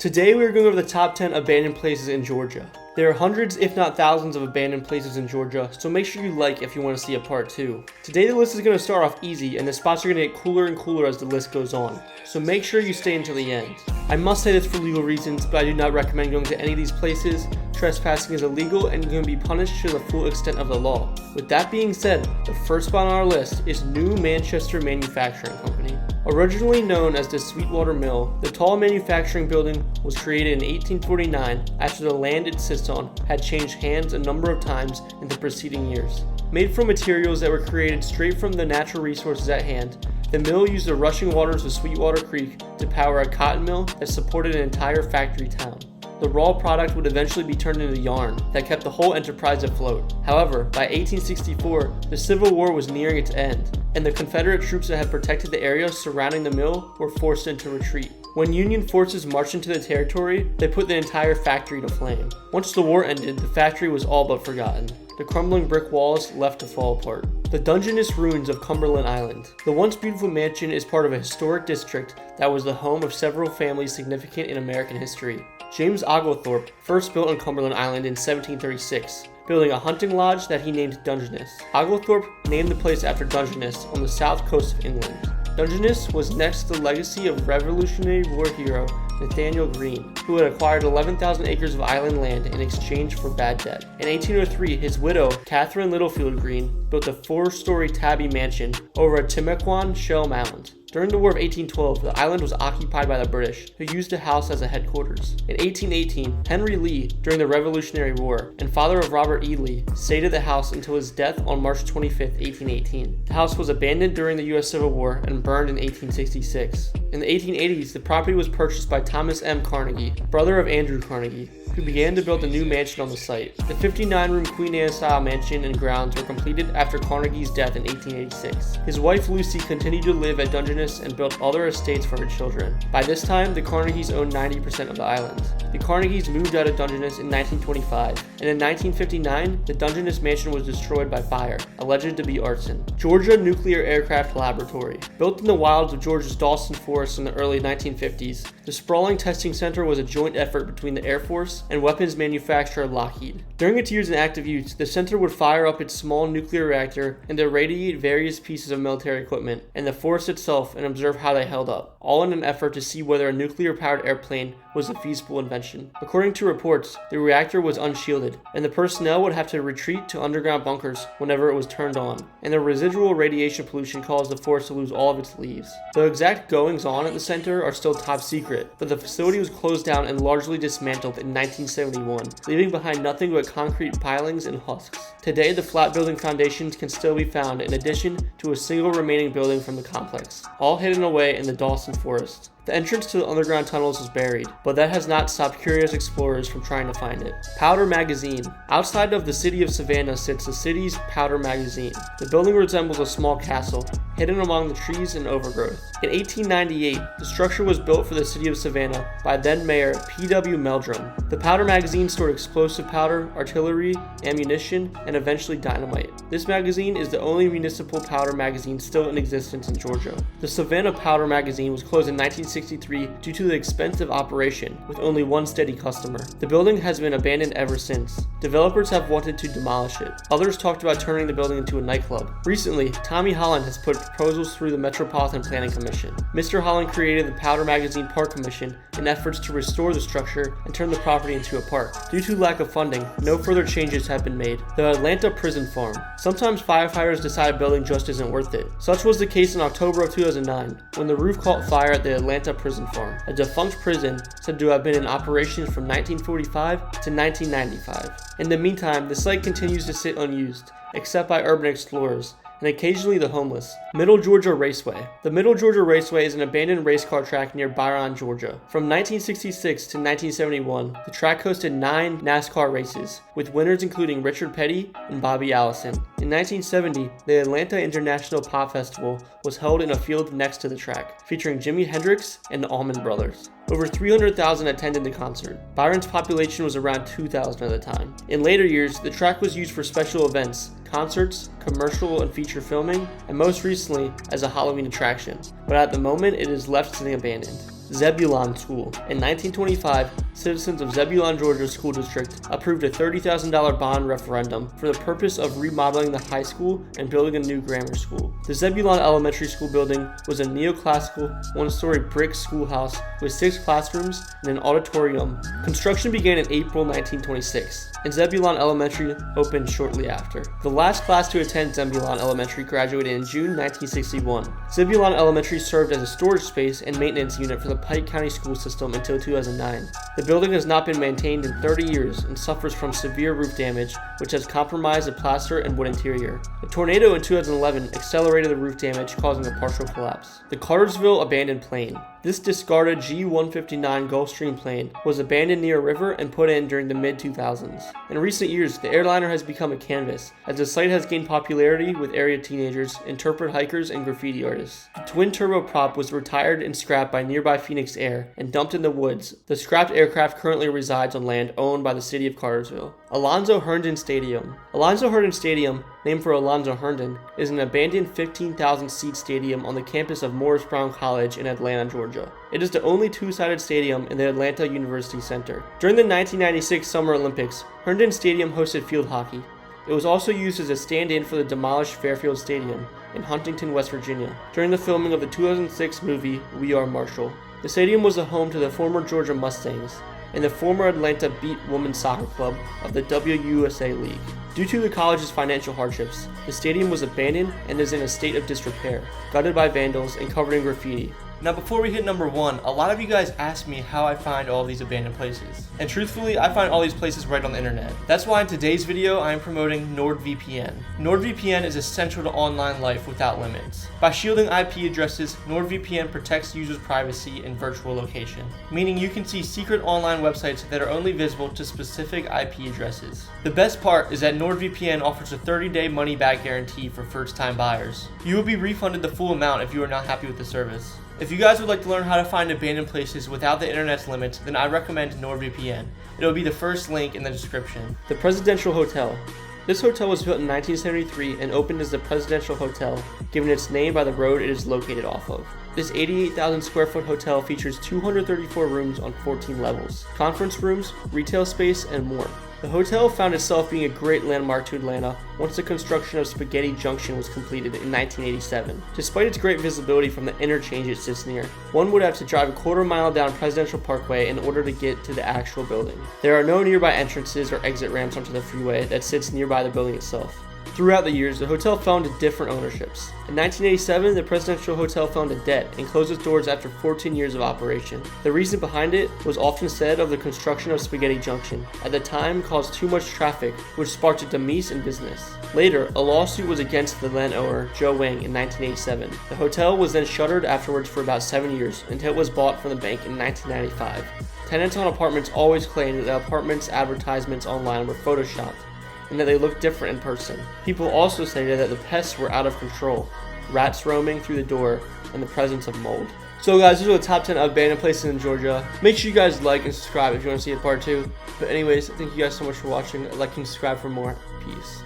Today we are going over the top 10 abandoned places in Georgia. There are hundreds if not thousands of abandoned places in Georgia, so make sure you like if you want to see a part 2. Today the list is going to start off easy and the spots are going to get cooler and cooler as the list goes on, so make sure you stay until the end. I must say this for legal reasons, but I do not recommend going to any of these places. Trespassing is illegal and you're going to be punished to the full extent of the law. With that being said, the first spot on our list is New Manchester Manufacturing Company. Originally known as the Sweetwater Mill, the tall manufacturing building was created in 1849 after the land it sits on had changed hands a number of times in the preceding years. Made from materials that were created straight from the natural resources at hand, the mill used the rushing waters of Sweetwater Creek to power a cotton mill that supported an entire factory town. The raw product would eventually be turned into yarn that kept the whole enterprise afloat. However, by 1864, the Civil War was nearing its end, and the Confederate troops that had protected the area surrounding the mill were forced into retreat. When Union forces marched into the territory, they put the entire factory to flame. Once the war ended, the factory was all but forgotten. The crumbling brick walls left to fall apart. The Dungeness ruins of Cumberland Island. The once beautiful mansion is part of a historic district that was the home of several families significant in American history. James Oglethorpe first built on Cumberland Island in 1736, building a hunting lodge that he named Dungeness. Oglethorpe named the place after Dungeness on the south coast of England. Dungeness was next to the legacy of Revolutionary War hero Nathaniel Greene, who had acquired 11,000 acres of island land in exchange for bad debt. In 1803, his widow, Catherine Littlefield Greene, built a 4-story tabby mansion over a Timucuan shell mound. During the War of 1812, the island was occupied by the British, who used the house as a headquarters. In 1818, Henry Lee, during the Revolutionary War, and father of Robert E. Lee, stayed at the house until his death on March 25, 1818. The house was abandoned during the U.S. Civil War and burned in 1866. In the 1880s, the property was purchased by Thomas M. Carnegie, brother of Andrew Carnegie, who began to build a new mansion on the site. The 59-room Queen Anne-style mansion and grounds were completed after Carnegie's death in 1886. His wife Lucy continued to live at Dungeness and built other estates for her children. By this time, the Carnegies owned 90% of the island. The Carnegies moved out of Dungeness in 1925, and in 1959, the Dungeness mansion was destroyed by fire, alleged to be arson. Georgia Nuclear Aircraft Laboratory. Built in the wilds of Georgia's Dawson Forest in the early 1950s, the sprawling testing center was a joint effort between the Air Force and weapons manufacturer Lockheed. During its years in active use, the center would fire up its small nuclear reactor and irradiate various pieces of military equipment and the force itself and observe how they held up, all in an effort to see whether a nuclear-powered airplane was a feasible invention. According to reports, the reactor was unshielded, and the personnel would have to retreat to underground bunkers whenever it was turned on, and the residual radiation pollution caused the force to lose all of its leaves. The exact goings-on at the center are still top secret, but the facility was closed down and largely dismantled in 1971, leaving behind nothing but concrete pilings and husks. Today, the flat building foundations can still be found in addition to a single remaining building from the complex, all hidden away in the Dawson Forest. The entrance to the underground tunnels is buried, but that has not stopped curious explorers from trying to find it. Powder Magazine. Outside of the city of Savannah sits the city's Powder Magazine. The building resembles a small castle, hidden among the trees and overgrowth. In 1898, the structure was built for the city of Savannah by then-Mayor P.W. Meldrum. The Powder Magazine stored explosive powder, artillery, ammunition, and eventually dynamite. This magazine is the only municipal powder magazine still in existence in Georgia. The Savannah Powder Magazine was closed in 1963 due to the expensive operation, with only one steady customer. The building has been abandoned ever since. Developers have wanted to demolish it. Others talked about turning the building into a nightclub. Recently, Tommy Holland has put proposals through the Metropolitan Planning Commission. Mr. Holland created the Powder Magazine Park Commission in efforts to restore the structure and turn the property into a park. Due to lack of funding, no further changes have been made. The Atlanta Prison Farm. Sometimes firefighters decide a building just isn't worth it. Such was the case in October of 2009, when the roof caught fire at the Atlanta Prison Farm, a defunct prison said to have been in operation from 1945 to 1995. In the meantime, the site continues to sit unused, except by urban explorers, and occasionally the homeless. Middle Georgia Raceway. The Middle Georgia Raceway is an abandoned race car track near Byron, Georgia. From 1966 to 1971, the track hosted 9 NASCAR races, with winners including Richard Petty and Bobby Allison. In 1970, the Atlanta International Pop Festival was held in a field next to the track, featuring Jimi Hendrix and the Allman Brothers. Over 300,000 attended the concert. Byron's population was around 2,000 at the time. In later years, the track was used for special events, concerts, commercial and feature filming, and most recently as a Halloween attraction, but at the moment it is left sitting abandoned. Zebulon School. In 1925, citizens of Zebulon, Georgia School District approved a $30,000 bond referendum for the purpose of remodeling the high school and building a new grammar school. The Zebulon Elementary School building was a neoclassical, one-story brick schoolhouse with 6 classrooms and an auditorium. Construction began in April 1926, and Zebulon Elementary opened shortly after. The last class to attend Zebulon Elementary graduated in June 1961. Zebulon Elementary served as a storage space and maintenance unit for the Pike County school system until 2009. The building has not been maintained in 30 years and suffers from severe roof damage, which has compromised the plaster and wood interior. A tornado in 2011 accelerated the roof damage, causing a partial collapse. The Cartersville abandoned plane. This discarded G-159 Gulfstream plane was abandoned near a river and put in during the mid-2000s. In recent years, the airliner has become a canvas, as the site has gained popularity with area teenagers, interpretive hikers, and graffiti artists. The twin turboprop was retired and scrapped by nearby Phoenix Air and dumped in the woods. The scrapped aircraft currently resides on land owned by the city of Cartersville. Alonzo Herndon Stadium. Alonzo Herndon Stadium, named for Alonzo Herndon, is an abandoned 15,000-seat stadium on the campus of Morris Brown College in Atlanta, Georgia. It is the only two-sided stadium in the Atlanta University Center. During the 1996 Summer Olympics, Herndon Stadium hosted field hockey. It was also used as a stand-in for the demolished Fairfield Stadium in Huntington, West Virginia, during the filming of the 2006 movie We Are Marshall. The stadium was the home to the former Georgia Mustangs and the former Atlanta Beat Women's Soccer Club of the WUSA League. Due to the college's financial hardships, the stadium was abandoned and is in a state of disrepair, gutted by vandals and covered in graffiti. Now before we hit number 1, a lot of you guys ask me how I find all these abandoned places. And truthfully, I find all these places right on the internet. That's why in today's video, I am promoting NordVPN. NordVPN is essential to online life without limits. By shielding IP addresses, NordVPN protects users' privacy in virtual location, meaning you can see secret online websites that are only visible to specific IP addresses. The best part is that NordVPN offers a 30-day money-back guarantee for first-time buyers. You will be refunded the full amount if you are not happy with the service. If you guys would like to learn how to find abandoned places without the internet's limits, then I recommend NordVPN. It will be the first link in the description. The Presidential Hotel. This hotel was built in 1973 and opened as the Presidential Hotel, given its name by the road it is located off of. This 88,000 square foot hotel features 234 rooms on 14 levels, conference rooms, retail space, and more. The hotel found itself being a great landmark to Atlanta once the construction of Spaghetti Junction was completed in 1987. Despite its great visibility from the interchange it sits near, one would have to drive a quarter-mile down Presidential Parkway in order to get to the actual building. There are no nearby entrances or exit ramps onto the freeway that sits nearby the building itself. Throughout the years, the hotel fell into different ownerships. In 1987, the Presidential Hotel fell into debt and closed its doors after 14 years of operation. The reason behind it was often said of the construction of Spaghetti Junction. At the time, caused too much traffic, which sparked a demise in business. Later, a lawsuit was against the then owner, Joe Wang, in 1987. The hotel was then shuttered afterwards for about 7 years until it was bought from the bank in 1995. Tenants on apartments always claimed that the apartment's advertisements online were photoshopped, and that they looked different in person. People also stated that the pests were out of control, rats roaming through the door, and the presence of mold. So guys, those are the top 10 abandoned places in Georgia. Make sure you guys like and subscribe if you want to see a part 2. But anyways, thank you guys so much for watching. Like and subscribe for more. Peace.